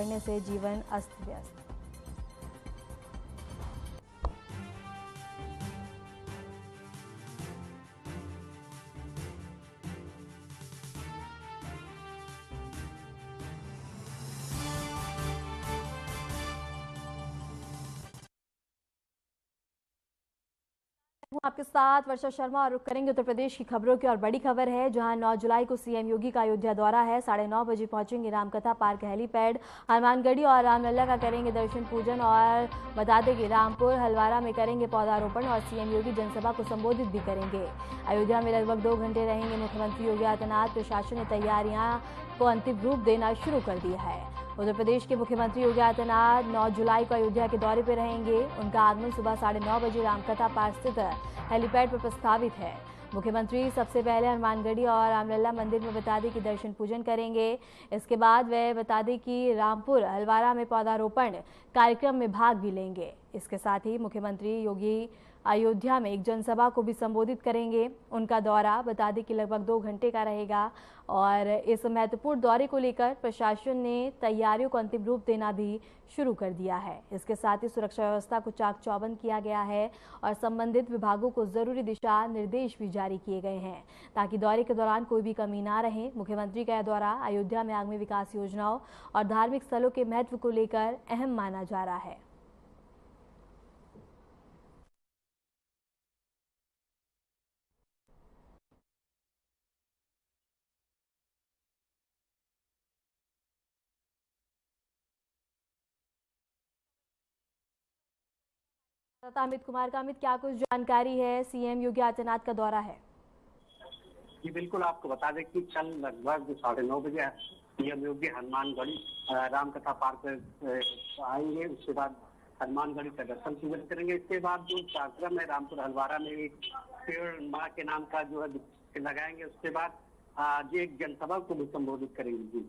बिगड़ने से जीवन अस्त व्यस्त। आपके साथ वर्षा शर्मा और रुक करेंगे उत्तर प्रदेश की खबरों की। और बड़ी खबर है, जहां 9 जुलाई को सीएम योगी का अयोध्या दौरा है। 9:30 बजे पहुंचेंगे रामकथा पार्क हेलीपैड। हनुमानगढ़ी और रामलला का करेंगे दर्शन पूजन। और बता दें कि रामपुर हलवारा में करेंगे पौधारोपण और सीएम योगी जनसभा को संबोधित भी करेंगे। अयोध्या में लगभग 2 घंटे रहेंगे मुख्यमंत्री योगी आदित्यनाथ। प्रशासन ने तैयारियां को अंतिम रूप देना शुरू कर दिया है। उत्तर प्रदेश के मुख्यमंत्री योगी आदित्यनाथ 9 जुलाई को अयोध्या के दौरे पर रहेंगे। उनका आगमन सुबह 9:30 बजे रामकथा पार्क स्थित हेलीपैड पर प्रस्तावित है। मुख्यमंत्री सबसे पहले हनुमानगढ़ी और रामलला मंदिर में बता दें कि दर्शन पूजन करेंगे। इसके बाद वह बता दें कि रामपुर हलवारा में पौधारोपण कार्यक्रम में भाग भी लेंगे। इसके साथ ही मुख्यमंत्री योगी अयोध्या में एक जनसभा को भी संबोधित करेंगे। उनका दौरा बता दें कि लगभग 2 घंटे का रहेगा। और इस महत्वपूर्ण दौरे को लेकर प्रशासन ने तैयारियों को अंतिम रूप देना भी शुरू कर दिया है। इसके साथ ही सुरक्षा व्यवस्था को चाक चौबंद किया गया है और संबंधित विभागों को जरूरी दिशा निर्देश भी जारी किए गए हैं, ताकि दौरे के दौरान कोई भी कमी ना रहे। मुख्यमंत्री का यह दौरा अयोध्या में आगामी विकास योजनाओं और धार्मिक स्थलों के महत्व को लेकर अहम माना जा रहा है। अमित कुमार का। अमित, क्या कुछ जानकारी है? सीएम योगी आदित्यनाथ का दौरा है। जी बिल्कुल, आपको बता दें कि कल लगभग 9:30 बजे सीएम योगी हनुमानगढ़ी रामकथा पार्क पर आएंगे। उसके बाद हनुमानगढ़ी का दर्शन पूजन करेंगे। इसके बाद जो कार्यक्रम है रामपुर हलवारा में एक पेड़ माँ के नाम का जो है लगाएंगे। उसके बाद जो एक जनसभा को भी संबोधित करेंगे। जी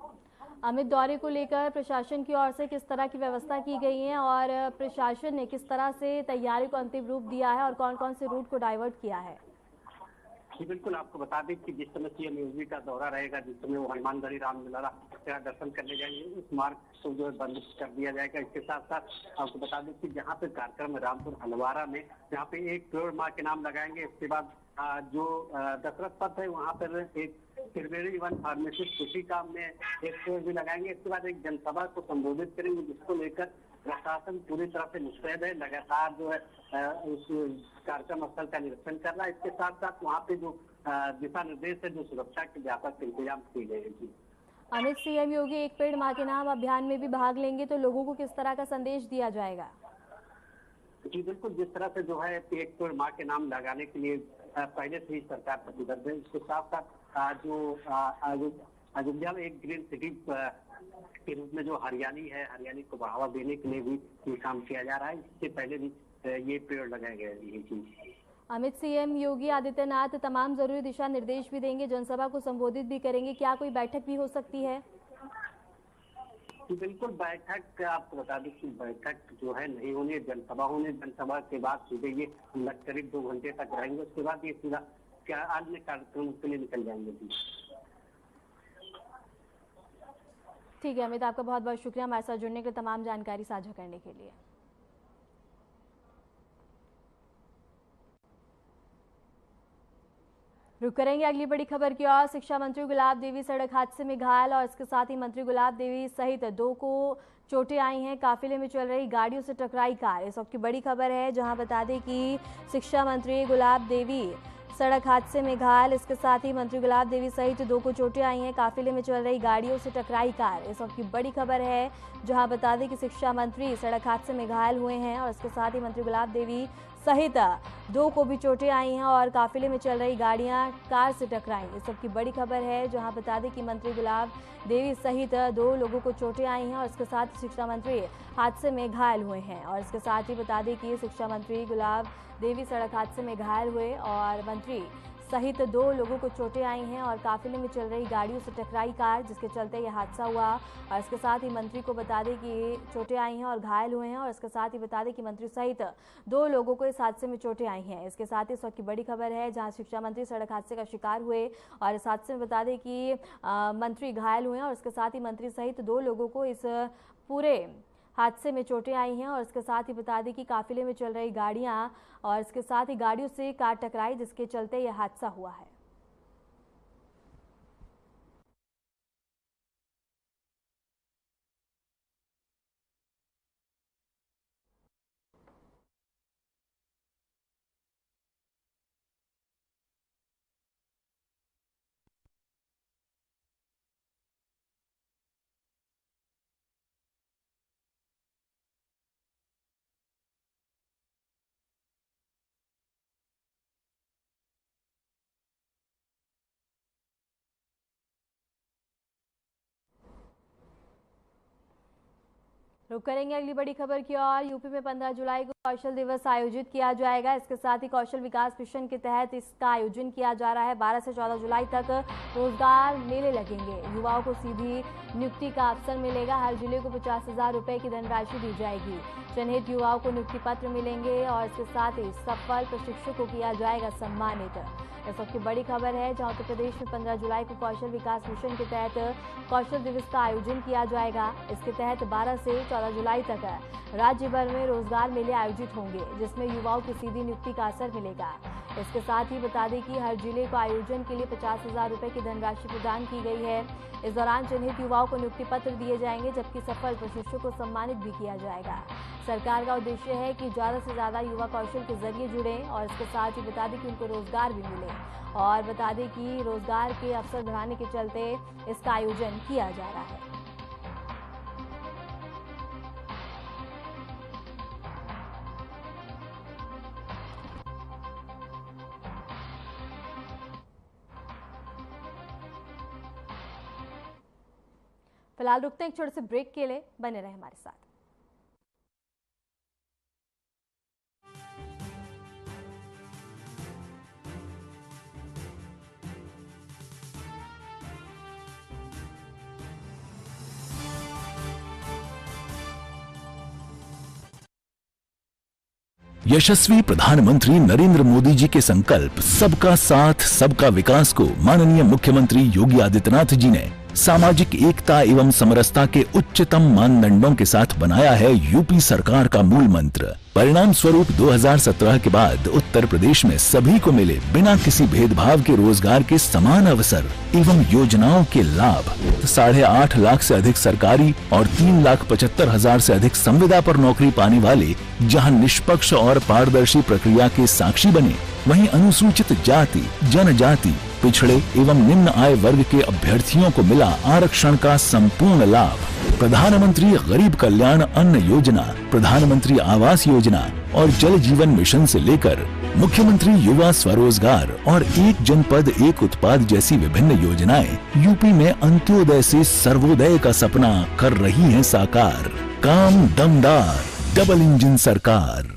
अमित, दौरे को लेकर प्रशासन की ओर से किस तरह की व्यवस्था की गई है और प्रशासन ने किस तरह से तैयारी को अंतिम रूप दिया है और कौन कौन से रूट को डाइवर्ट किया है? जी बिल्कुल, आपको बता दें कि जिस समय सीएम योगी का दौरा रहेगा, जिस समय वो हनुमानगढ़ी रामलला का दर्शन करने जाएंगे, उस मार्ग को जो है बंद कर दिया जाएगा। इसके साथ साथ आपको बता दें कि जहाँ पे कार्यक्रम रामपुर हलवारा में जहाँ पे एक पेड़ माँ के नाम लगाएंगे। इसके बाद जो दशरथ पथ है वहाँ पर एक त्रिवेणी वन फार्मेसी कृषि काम में एक पेड़ भी लगाएंगे। इसके बाद एक जनसभा को संबोधित करेंगे, जिसको लेकर प्रशासन पूरी तरह से मुस्तैद है। लगातार जो है उस कार्यक्रम स्थल का निरीक्षण कर रहा है। इसके साथ साथ वहाँ पे जो दिशा निर्देश है, जो सुरक्षा के व्यापक इंतजाम किए गए हैं। अमित, सीएम योगी एक पेड़ माँ के नाम अभियान में भी भाग लेंगे, तो लोगों को किस तरह का संदेश दिया जाएगा? जी बिल्कुल, जिस तरह से जो है एक पेड़ माँ के नाम लगाने के लिए पहले से ही सरकार प्रतिबद्ध है। इसके साथ साथ जो अयोध्या में एक ग्रीन सिटी के रूप में जो हरियाली को बढ़ावा देने के लिए भी ये काम किया जा रहा है। इससे पहले भी ये पेड़ लगाए गए हैं। अमित, सीएम योगी आदित्यनाथ तमाम जरूरी दिशा निर्देश भी देंगे, जनसभा को संबोधित भी करेंगे। क्या कोई बैठक भी हो सकती है? बिल्कुल, बैठक आपको बता दें कि बैठक जो है नहीं होनी है, जनसभा होनी। जनसभा के बाद सीधे ये करीब 2 घंटे तक रहेंगे। उसके बाद ये सीधा अन्य कार्यक्रम के लिए निकल जाएंगे। ठीक है अमित, आपका बहुत बहुत शुक्रिया हमारे साथ जुड़ने के लिए, तमाम जानकारी साझा करने के लिए। रुक करेंगे अगली बड़ी खबर की ओर। शिक्षा मंत्री गुलाब देवी सड़क हादसे में घायल और इसके साथ ही मंत्री गुलाब देवी सहित 2 को चोटें आई हैं। काफिले में चल रही गाड़ियों से टकराई कार। इस वक्त की बड़ी खबर है, जहां बता दें कि शिक्षा मंत्री गुलाब देवी सड़क हादसे में घायल। इसके साथ ही मंत्री गुलाब देवी सहित 2 को चोटें आई हैं। काफिले में चल रही गाड़ियों से टकराई कार। इस वक्त की बड़ी खबर है, जहां बता दें कि शिक्षा मंत्री सड़क हादसे में घायल हुए हैं और इसके साथ ही मंत्री गुलाब देवी सहित 2 को भी चोटें आई हैं और काफिले में चल रही गाड़ियां कार से टकराई। इस सब की बड़ी खबर है, जहां बता दें कि मंत्री गुलाब देवी सहित 2 लोगों को चोटें आई हैं और इसके साथ ही शिक्षा मंत्री हादसे में घायल हुए हैं। और इसके साथ ही बता दें कि शिक्षा मंत्री गुलाब देवी सड़क हादसे में घायल हुए और मंत्री सहित 2 लोगों को चोटें आई हैं और काफिले में चल रही गाड़ियों से टकराई कार, जिसके चलते यह हादसा हुआ। और इसके साथ ही मंत्री को बता दें कि चोटें आई हैं और घायल हुए हैं और इसके साथ ही बता दें कि मंत्री सहित 2 लोगों को इस हादसे में चोटें आई हैं। इसके साथ ही इस वक्त की बड़ी खबर है, जहां शिक्षा मंत्री सड़क हादसे का शिकार हुए और इस हादसे में बता दें कि मंत्री घायल हुए हैं और इसके साथ ही मंत्री सहित 2 लोगों को इस पूरे हादसे में चोटें आई हैं। और इसके साथ ही बता दें कि काफिले में चल रही गाड़ियां और इसके साथ ही गाड़ियों से कार टकराई, जिसके चलते यह हादसा हुआ है। रुक करेंगे अगली बड़ी खबर की ओर। यूपी में 15 जुलाई को कौशल दिवस आयोजित किया जाएगा। इसके साथ ही कौशल विकास मिशन के तहत इसका आयोजन किया जा रहा है। 12 से 14 जुलाई तक रोजगार मेले लगेंगे। युवाओं को सीधी नियुक्ति का अवसर मिलेगा। हर जिले को 50,000 रुपए की धनराशि दी जाएगी। चयनित युवाओं को नियुक्ति पत्र मिलेंगे और इसके साथ ही सफल प्रशिक्षकों को किया जाएगा सम्मानित। इस वक्त की बड़ी खबर है, जहां उत्तर प्रदेश में 15 जुलाई को कौशल विकास मिशन के तहत कौशल दिवस का आयोजन किया जाएगा। इसके तहत 12 से 14 जुलाई तक राज्य भर में रोजगार मेले आयोजित होंगे, जिसमें युवाओं की सीधी नियुक्ति का असर मिलेगा। इसके साथ ही बता दें कि हर जिले को आयोजन के लिए 50,000 रुपए की धनराशि प्रदान की गई है। इस दौरान चयनित युवाओं को नियुक्ति पत्र दिए जाएंगे, जबकि सफल प्रशिक्षकों को सम्मानित भी किया जाएगा। सरकार का उद्देश्य है कि ज्यादा से ज्यादा युवा कौशल के जरिए जुड़े और इसके साथ ही बता दें कि उनको रोजगार भी मिले। और बता दें कि रोजगार के अवसर बढ़ाने के चलते इसका आयोजन किया जा रहा है। फिलहाल रुकते हैं एक छोटे से ब्रेक के लिए, बने रहे हमारे साथ। यशस्वी प्रधानमंत्री नरेंद्र मोदी जी के संकल्प सबका साथ सबका विकास को माननीय मुख्यमंत्री योगी आदित्यनाथ जी ने सामाजिक एकता एवं समरसता के उच्चतम मानदंडों के साथ बनाया है यूपी सरकार का मूल मंत्र। परिणाम स्वरूप 2017 के बाद उत्तर प्रदेश में सभी को मिले बिना किसी भेदभाव के रोजगार के समान अवसर एवं योजनाओं के लाभ। 8.5 लाख से अधिक सरकारी और 3,75,000 से अधिक संविदा पर नौकरी पाने वाले जहां निष्पक्ष और पारदर्शी प्रक्रिया के साक्षी बने, वहीं अनुसूचित जाति, जनजाति, पिछड़े एवं निम्न आय वर्ग के अभ्यर्थियों को मिला आरक्षण का संपूर्ण लाभ। प्रधानमंत्री गरीब कल्याण अन्न योजना, प्रधानमंत्री आवास योजना और जल जीवन मिशन से लेकर मुख्यमंत्री युवा स्वरोजगार और एक जनपद एक उत्पाद जैसी विभिन्न योजनाएं यूपी में अंत्योदय से सर्वोदय का सपना कर रही हैं साकार। काम दमदार, डबल इंजन सरकार।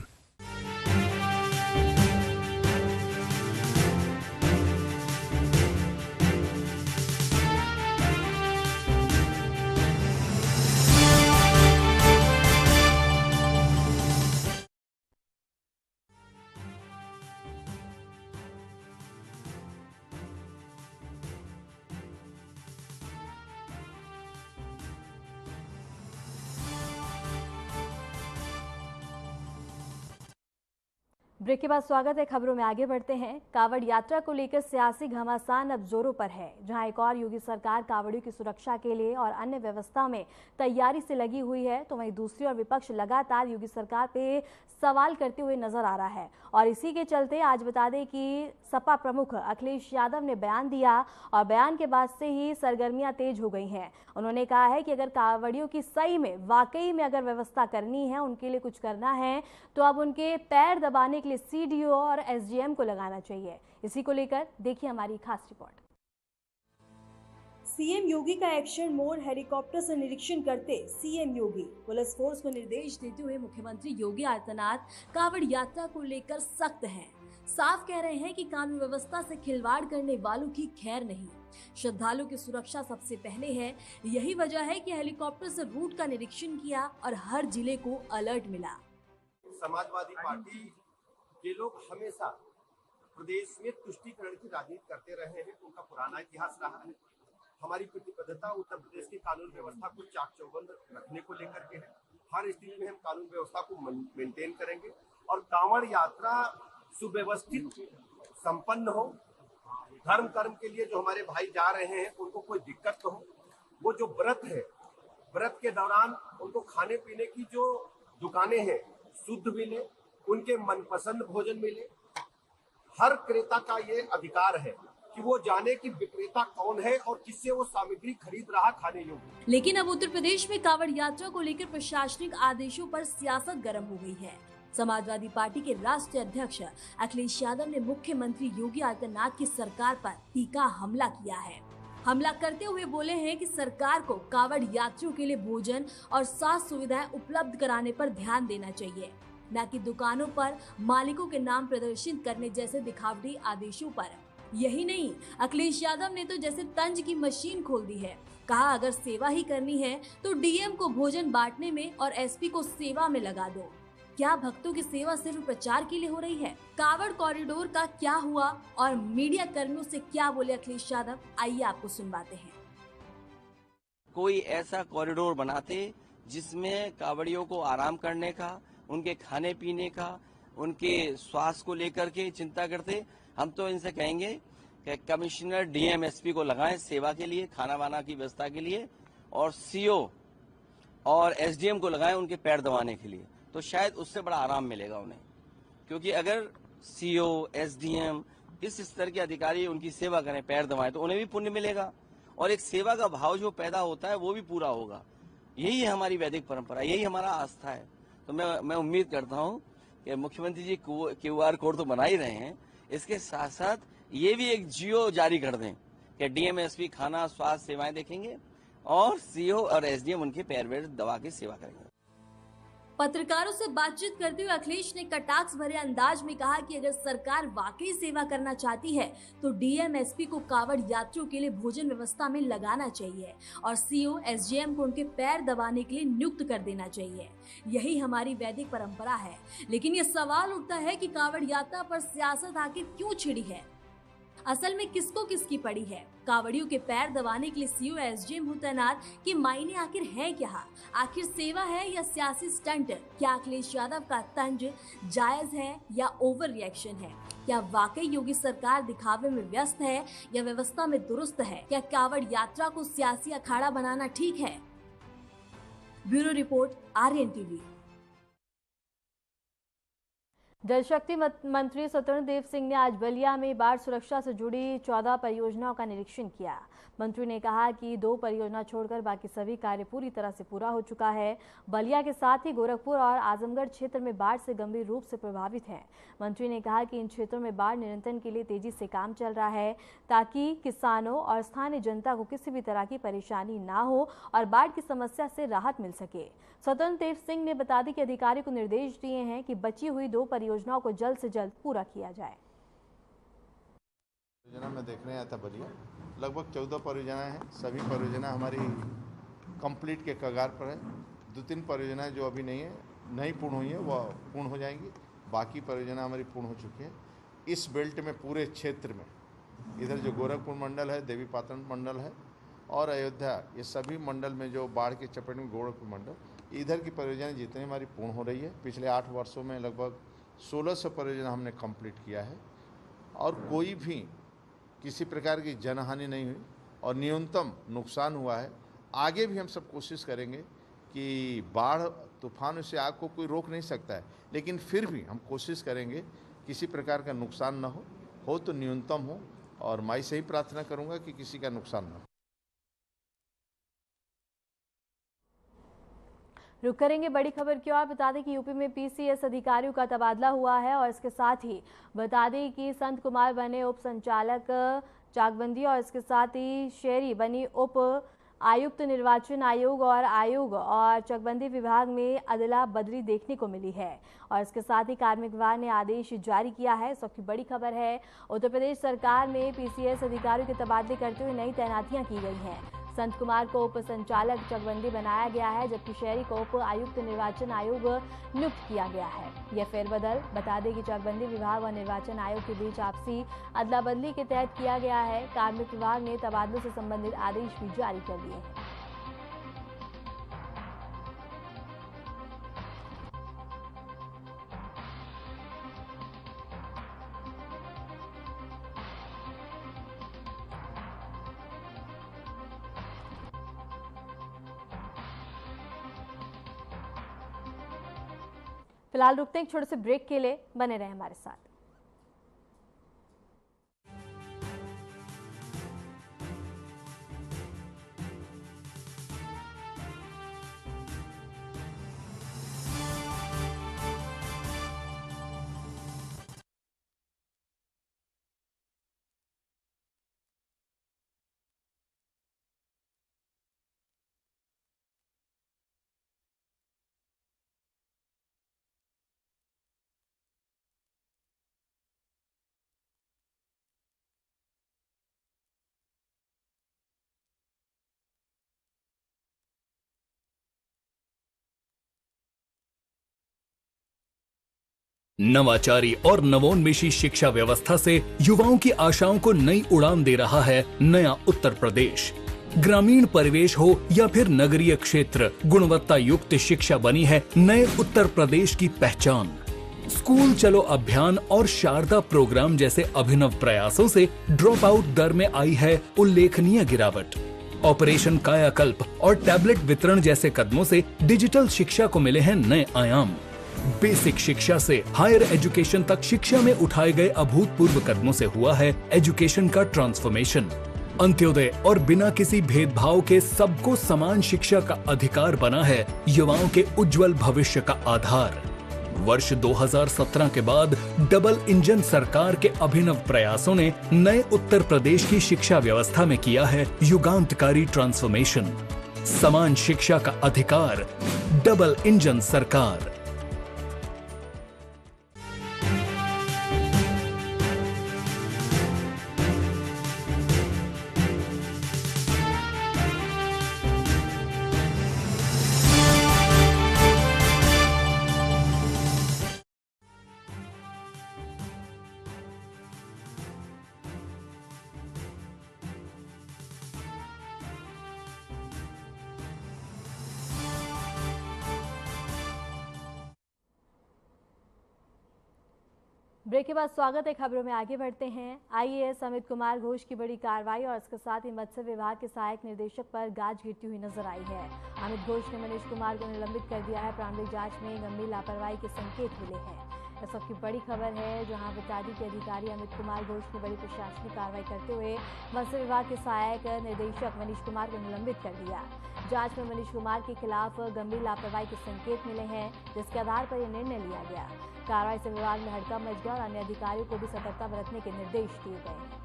ब्रेक के बाद स्वागत है। खबरों में आगे बढ़ते हैं। कांवड़ यात्रा को लेकर सियासी घमासान अब जोरों पर है, जहां एक और योगी सरकार कांवड़ियों की सुरक्षा के लिए और अन्य व्यवस्था में तैयारी से लगी हुई है, तो वहीं दूसरी ओर विपक्ष लगातार योगी सरकार पे सवाल करते हुए नजर आ रहा है। और इसी के चलते आज बता दें कि सपा प्रमुख अखिलेश यादव ने बयान दिया और बयान के बाद से ही सरगर्मियां तेज हो गई हैं। उन्होंने कहा है कि अगर कांवड़ियों की सही में वाकई में अगर व्यवस्था करनी है, उनके लिए कुछ करना है, तो अब उनके पैर दबाने के लिए सीडीओ और एसडीएम को लगाना चाहिए। इसी को लेकर देखिए हमारी खास रिपोर्ट। सीएम योगी का एक्शन मोड, हेलीकॉप्टर से निरीक्षण करते सीएम योगी। पुलिस फोर्स को निर्देश देते हुए मुख्यमंत्री योगी आदित्यनाथ कांवड़ यात्रा को लेकर सख्त हैं। साफ कह रहे हैं कि कानून व्यवस्था से खिलवाड़ करने वालों की खैर नहीं। श्रद्धालुओं की सुरक्षा सबसे पहले है। यही वजह है कि हेलीकॉप्टर से रूट का निरीक्षण किया और हर जिले को अलर्ट मिला। समाजवादी पार्टी के लोग हमेशा प्रदेश में तुष्टीकरण की राजनीति करते रहे हैं, उनका पुराना इतिहास रहा है। हमारी प्रतिबद्धता उत्तर प्रदेश की कानून व्यवस्था को चाक चौबंद रखने को लेकर के है। हर स्थिति में हम कानून व्यवस्था को मेंटेन करेंगे और कांवड़ यात्रा सुव्यवस्थित संपन्न हो। धर्म कर्म के लिए जो हमारे भाई जा रहे हैं उनको कोई दिक्कत न हो। वो जो व्रत है, व्रत के दौरान उनको खाने पीने की जो दुकानें हैं शुद्ध मिले, उनके मनपसंद भोजन मिले। हर क्रेता का ये अधिकार है कि वो जाने कि विक्रेता कौन है और किससे वो सामग्री खरीद रहा खाने योग्य। लेकिन अब उत्तर प्रदेश में कांवड़ यात्रा को लेकर प्रशासनिक आदेशों पर सियासत गर्म हो गई है। समाजवादी पार्टी के राष्ट्रीय अध्यक्ष अखिलेश यादव ने मुख्यमंत्री योगी आदित्यनाथ की सरकार पर तीखा हमला किया है। हमला करते हुए बोले हैं कि सरकार को कांवड़ यात्रियों के लिए भोजन और स्वास्थ्य सुविधाएं उपलब्ध कराने पर ध्यान देना चाहिए, न कि दुकानों पर मालिकों के नाम प्रदर्शित करने जैसे दिखावटी आदेशों पर। यही नहीं, अखिलेश यादव ने तो जैसे तंज की मशीन खोल दी है। कहा अगर सेवा ही करनी है तो डीएम को भोजन बांटने में और एसपी को सेवा में लगा दो। क्या भक्तों की सेवा सिर्फ प्रचार के लिए हो रही है? कांवड़ कॉरिडोर का क्या हुआ और मीडिया कर्मियों से क्या बोले अखिलेश यादव, आइए आपको सुनवाते हैं। कोई ऐसा कॉरिडोर बनाते जिसमें कांवड़ियों को आराम करने का, उनके खाने पीने का, उनके स्वास्थ्य को लेकर के चिंता करते। हम तो इनसे कहेंगे कि कमिश्नर डीएम एसपी को लगाएं सेवा के लिए, खाना वाना की व्यवस्था के लिए, और सीओ और एसडीएम को लगाएं उनके पैर दबाने के लिए, तो शायद उससे बड़ा आराम मिलेगा उन्हें। क्योंकि अगर सीओ एसडीएम इस स्तर के अधिकारी उनकी सेवा करें, पैर दबाएं, तो उन्हें भी पुण्य मिलेगा और एक सेवा का भाव जो पैदा होता है वो भी पूरा होगा। यही है हमारी वैदिक परंपरा, यही हमारा आस्था है। तो मैं उम्मीद करता हूं कि मुख्यमंत्री जी क्यूआर कोड तो बना ही रहे हैं, इसके साथ साथ ये भी एक जियो जारी कर दें कि डीएम एसपी खाना स्वास्थ्य सेवाएं देखेंगे और सीओ और एसडीएम उनके पैर वैर दबा के सेवा करेंगे। पत्रकारों से बातचीत करते हुए अखिलेश ने कटाक्ष भरे अंदाज में कहा कि अगर सरकार वाकई सेवा करना चाहती है तो डीएम एसपी को कांवड़ यात्रियों के लिए भोजन व्यवस्था में लगाना चाहिए और सीओ एसडीएम को उनके पैर दबाने के लिए नियुक्त कर देना चाहिए। यही हमारी वैदिक परंपरा है। लेकिन ये सवाल उठता है कि कांवड़ यात्रा पर सियासत आखिर क्यों छिड़ी है? असल में किसको किसकी पड़ी है? कांवड़ियों के पैर दबाने के लिए सीओ एसडीएम हो तैनात कि मायने आखिर है क्या? आखिर सेवा है या सियासी स्टंट? क्या अखिलेश यादव का तंज जायज है या ओवर रिएक्शन है? क्या वाकई योगी सरकार दिखावे में व्यस्त है या व्यवस्था में दुरुस्त है? क्या कांवड़ यात्रा को सियासी अखाड़ा बनाना ठीक है? Bureau report, Aryan TV. Jal Shakti मंत्री स्वतंत्र देव सिंह ने आज बलिया में बाढ़ सुरक्षा से जुड़ी 14 परियोजनाओं का निरीक्षण किया। मंत्री ने कहा कि 2 परियोजना छोड़कर बाकी सभी कार्य पूरी तरह से पूरा हो चुका है। बलिया के साथ ही गोरखपुर और आजमगढ़ क्षेत्र में बाढ़ से गंभीर रूप से प्रभावित है। मंत्री ने कहा कि इन क्षेत्रों में बाढ़ नियंत्रण के लिए तेजी से काम चल रहा है ताकि किसानों और स्थानीय जनता को किसी भी तरह की परेशानी ना हो और बाढ़ की समस्या से राहत मिल सके। स्वतंत्र देव सिंह ने बता दी कि अधिकारी को निर्देश दिए हैं कि बची हुई 2 परियोजनाओं को जल्द से जल्द पूरा किया जाए। परियोजना में देखने आया था बलिया, लगभग 14 परियोजनाएं हैं। सभी परियोजना हमारी कंप्लीट के कगार पर है। 2-3 परियोजनाएं जो अभी नहीं पूर्ण हुई है वह पूर्ण हो जाएंगी। बाकी परियोजना हमारी पूर्ण हो चुकी है। इस बेल्ट में पूरे क्षेत्र में इधर जो गोरखपुर मंडल है, देवीपाटन मंडल है और अयोध्या, ये सभी मंडल में जो बाढ़ के चपेट में गोरखपुर मंडल, इधर की परियोजनाएं जितनी हमारी पूर्ण हो रही है। पिछले 8 वर्षों में लगभग 1600 परियोजना हमने कंप्लीट किया है और कोई भी किसी प्रकार की जनहानि नहीं हुई और न्यूनतम नुकसान हुआ है। आगे भी हम सब कोशिश करेंगे कि बाढ़ तूफान से आग को कोई रोक नहीं सकता है, लेकिन फिर भी हम कोशिश करेंगे किसी प्रकार का नुकसान न हो तो न्यूनतम हो, और माई से ही प्रार्थना करूंगा कि किसी का नुकसान न हो। रुक करेंगे बड़ी खबर की ओर। बता दें कि यूपी में पीसीएस अधिकारियों का तबादला हुआ है और इसके साथ ही बता दें कि संत कुमार बने उप संचालक चाकबंदी और इसके साथ ही शेरी बनी उप आयुक्त निर्वाचन आयोग और चकबंदी विभाग में अदला बदली देखने को मिली है। और इसके साथ ही कार्मिक विभाग ने आदेश जारी किया है। इस वक्त की बड़ी खबर है, उत्तर प्रदेश सरकार में पीसीएस अधिकारियों के तबादले करते हुए नई तैनातियां की गई हैं। संत कुमार को उप संचालक चकबंदी बनाया गया है, जबकि शहरी को उप आयुक्त निर्वाचन आयोग नियुक्त किया गया है। यह फेरबदल बता दें कि चकबंदी विभाग और निर्वाचन आयोग के बीच आपसी अदला बदली के तहत किया गया है। कार्मिक विभाग ने तबादलों से संबंधित आदेश भी जारी कर दिए हैं। फिलहाल रुकते हैं एक छोटे से ब्रेक के लिए, बने रहें हमारे साथ। नवाचारी और नवोन्मेषी शिक्षा व्यवस्था से युवाओं की आशाओं को नई उड़ान दे रहा है नया उत्तर प्रदेश। ग्रामीण परिवेश हो या फिर नगरीय क्षेत्र, गुणवत्ता युक्त शिक्षा बनी है नए उत्तर प्रदेश की पहचान। स्कूल चलो अभियान और शारदा प्रोग्राम जैसे अभिनव प्रयासों से ड्रॉप आउट दर में आई है उल्लेखनीय गिरावट। ऑपरेशन कायाकल्प और टैबलेट वितरण जैसे कदमों से डिजिटल शिक्षा को मिले हैं नए आयाम। बेसिक शिक्षा से हायर एजुकेशन तक शिक्षा में उठाए गए अभूतपूर्व कदमों से हुआ है एजुकेशन का ट्रांसफॉर्मेशन। अंत्योदय और बिना किसी भेदभाव के सबको समान शिक्षा का अधिकार बना है युवाओं के उज्जवल भविष्य का आधार। वर्ष 2017 के बाद डबल इंजन सरकार के अभिनव प्रयासों ने नए उत्तर प्रदेश की शिक्षा व्यवस्था में किया है युगांतकारी ट्रांसफॉर्मेशन। समान शिक्षा का अधिकार, डबल इंजन सरकार। ब्रेक के बाद स्वागत है। खबरों में आगे बढ़ते हैं। आईएएस अमित कुमार घोष की बड़ी कार्रवाई और इसके साथ ही मत्स्य विभाग के सहायक निदेशक पर गाज गिरती हुई नजर आई है। अमित घोष ने मनीष कुमार को निलंबित कर दिया है। प्रारंभिक जांच में गंभीर लापरवाही के संकेत मिले हैं। इस वक्त की बड़ी खबर है, जहां बता दी कि अधिकारी अमित कुमार घोष ने बड़ी प्रशासनिक कार्रवाई करते हुए मत्स्य विभाग के सहायक निदेशक मनीष कुमार को निलंबित कर दिया। जांच में मनीष कुमार के खिलाफ गंभीर लापरवाही के संकेत मिले हैं, जिसके आधार पर यह निर्णय लिया गया। कार्रवाई से विभाग में हड़कंप मच गया और अन्य अधिकारियों को भी सतर्कता बरतने के निर्देश दिए गए हैं।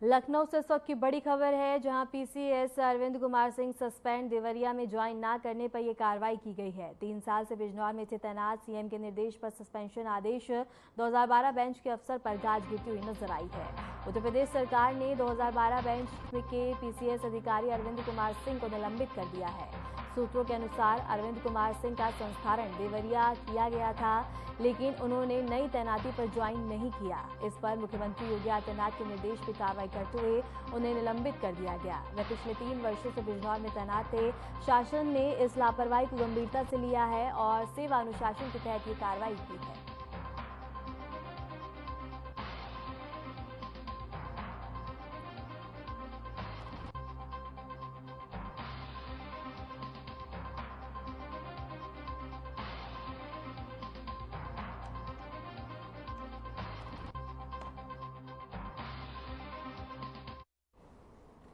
लखनऊ से इस वक्त की बड़ी खबर है, जहां पीसीएस अरविंद कुमार सिंह सस्पेंड। देवरिया में ज्वाइन ना करने पर यह कार्रवाई की गई है। 3 साल से बिजनौर में थे तैनात। सीएम के निर्देश पर सस्पेंशन आदेश 2012 बेंच के अफसर पर गाज गिरती हुई नजर आई है। उत्तर प्रदेश सरकार ने 2012 बेंच के पीसीएस अधिकारी अरविंद कुमार सिंह को निलंबित कर दिया है। सूत्रों के अनुसार अरविंद कुमार सिंह का संस्थारण देवरिया किया गया था, लेकिन उन्होंने नई तैनाती पर ज्वाइन नहीं किया। इस पर मुख्यमंत्री योगी आदित्यनाथ के निर्देश पर कार्रवाई करते हुए उन्हें निलंबित कर दिया गया। वे पिछले 3 वर्षों से बिजनौर में तैनात थे। शासन ने इस लापरवाही को गंभीरता से लिया है और सेवा अनुशासन के तहत ये कार्रवाई की है।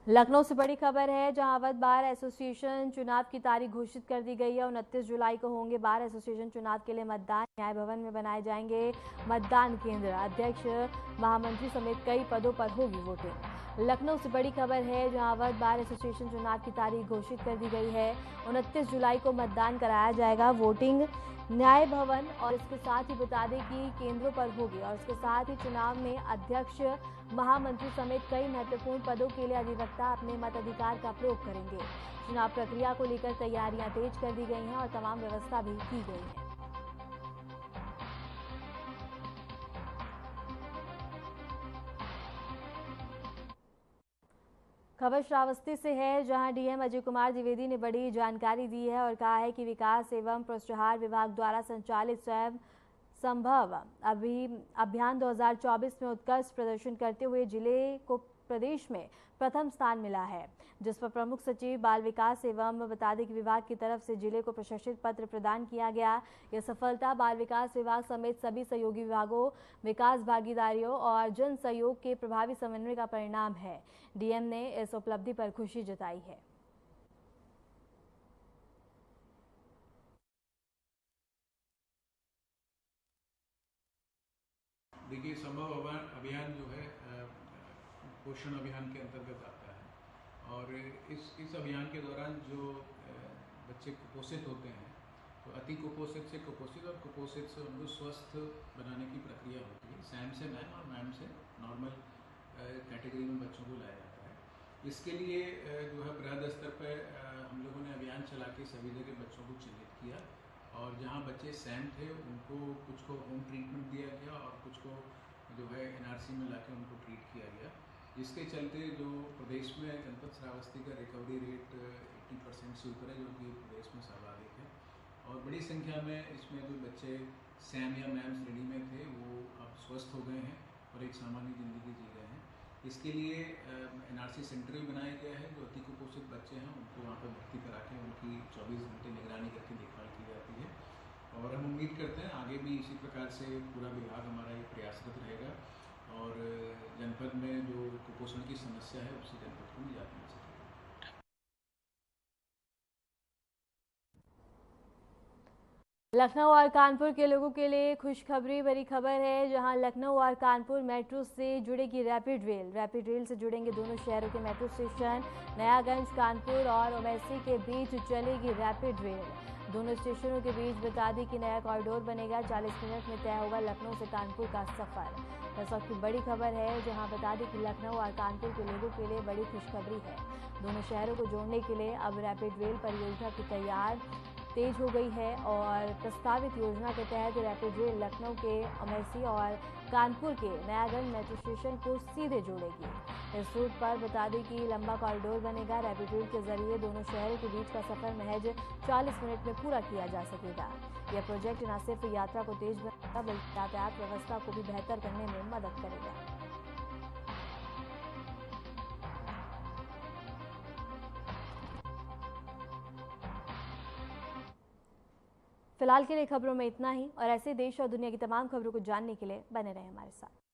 लखनऊ से बड़ी खबर है, जहां अवध बार एसोसिएशन चुनाव की तारीख घोषित कर दी गई है। 29 जुलाई को होंगे बार एसोसिएशन चुनाव के लिए मतदान। न्याय भवन में बनाए जाएंगे मतदान केंद्र। अध्यक्ष, महामंत्री समेत कई पदों पर होगी वोटिंग। लखनऊ से बड़ी खबर है, जहां अवध बार एसोसिएशन चुनाव की तारीख घोषित कर दी गई है। 29 जुलाई को मतदान कराया जाएगा। वोटिंग न्याय भवन और इसके साथ ही बता दें कि केंद्रों पर होगी। और इसके साथ ही चुनाव में अध्यक्ष, महामंत्री समेत कई महत्वपूर्ण पदों के लिए अधिवक्ता अपने मताधिकार का प्रयोग करेंगे। चुनाव प्रक्रिया को लेकर तैयारियां तेज कर दी गई हैं और तमाम व्यवस्था भी की गई है। खबर श्रावस्ती से है, जहां डीएम अजय कुमार द्विवेदी ने बड़ी जानकारी दी है और कहा है कि विकास एवं पुरस्कार विभाग द्वारा संचालित स्वयं संभव अभियान 2024 में उत्कृष्ट प्रदर्शन करते हुए जिले को प्रदेश में प्रथम स्थान मिला है, जिस पर प्रमुख सचिव बाल विकास एवं बता दें कि विभाग की तरफ से जिले को प्रशस्ति पत्र प्रदान किया गया। यह सफलता बाल विकास विभाग समेत सभी सहयोगी विभागों, विकास भागीदारियों और जन सहयोग के प्रभावी समन्वय का परिणाम है। डीएम ने इस उपलब्धि पर खुशी जताई है। देखिए, संभव अभियान जो है पोषण अभियान के अंतर्गत आता है और इस अभियान के दौरान जो बच्चे कुपोषित होते हैं, तो अति कुपोषित से कुपोषित और कुपोषित से उनको स्वस्थ बनाने की प्रक्रिया होती है। सैम से मैम और मैम से नॉर्मल कैटेगरी में बच्चों को लाया जाता है। इसके लिए जो है बृहद स्तर पर हम लोगों ने अभियान चला के सभी जगह बच्चों को चिन्हित किया और जहाँ बच्चे सैम थे उनको कुछ को होम ट्रीटमेंट दिया गया और कुछ को जो है एनआरसी में लाके उनको ट्रीट किया गया। जिसके चलते जो प्रदेश में जनपद श्रावस्ती का रिकवरी रेट 80% से ऊपर है, जो कि प्रदेश में सर्वाधिक है। और बड़ी संख्या में इसमें जो बच्चे सैम या मैम श्रेणी में थे वो अब स्वस्थ हो गए हैं और एक सामान्य ज़िंदगी जी रहे हैं। इसके लिए एनआरसी सेंटर भी बनाया गया है। जो अति कुपोषित बच्चे हैं उनको वहाँ पर भर्ती करा के उनकी 24 घंटे निगरानी करके देखभाल की जाती है और हम उम्मीद करते हैं आगे भी इसी प्रकार से पूरा विभाग हमारा ये प्रयासरत रहेगा और जनपद में जो कुपोषण की समस्या है उससे जनपद को निजात मिल सकेगी। लखनऊ और कानपुर के लोगों के लिए खुशखबरी भरी खबर है, जहां लखनऊ और कानपुर मेट्रो से जुड़ेगी रैपिड रेल। रैपिड रेल से जुड़ेंगे दोनों शहरों के मेट्रो स्टेशन। नयागंज, कानपुर और ओवैसी के बीच चलेगी रैपिड रेल। दोनों स्टेशनों के बीच बता दें कि नया कॉरिडोर बनेगा। 40 मिनट में तय होगा लखनऊ से कानपुर का सफर। इस वक्त की बड़ी खबर है, जहां बता दें कि लखनऊ और कानपुर के लोगों के लिए बड़ी खुशखबरी है। दोनों शहरों को जोड़ने के लिए अब रैपिड रेल परियोजना की तैयार तेज हो गई है और प्रस्तावित योजना के तहत रैपिड रेल लखनऊ के अमेठी और कानपुर के नयागंज मेट्रो स्टेशन को सीधे जोड़ेगी। इस रूट पर बता दें कि लंबा कॉरिडोर बनेगा। रैपिड रेल के जरिए दोनों शहरों के बीच का सफर महज 40 मिनट में पूरा किया जा सकेगा। यह प्रोजेक्ट न सिर्फ यात्रा को तेज बनाएगा बल्कि यातायात व्यवस्था को भी बेहतर करने में मदद करेगा। फिलहाल के लिए खबरों में इतना ही और ऐसे देश और दुनिया की तमाम खबरों को जानने के लिए बने रहें हमारे साथ।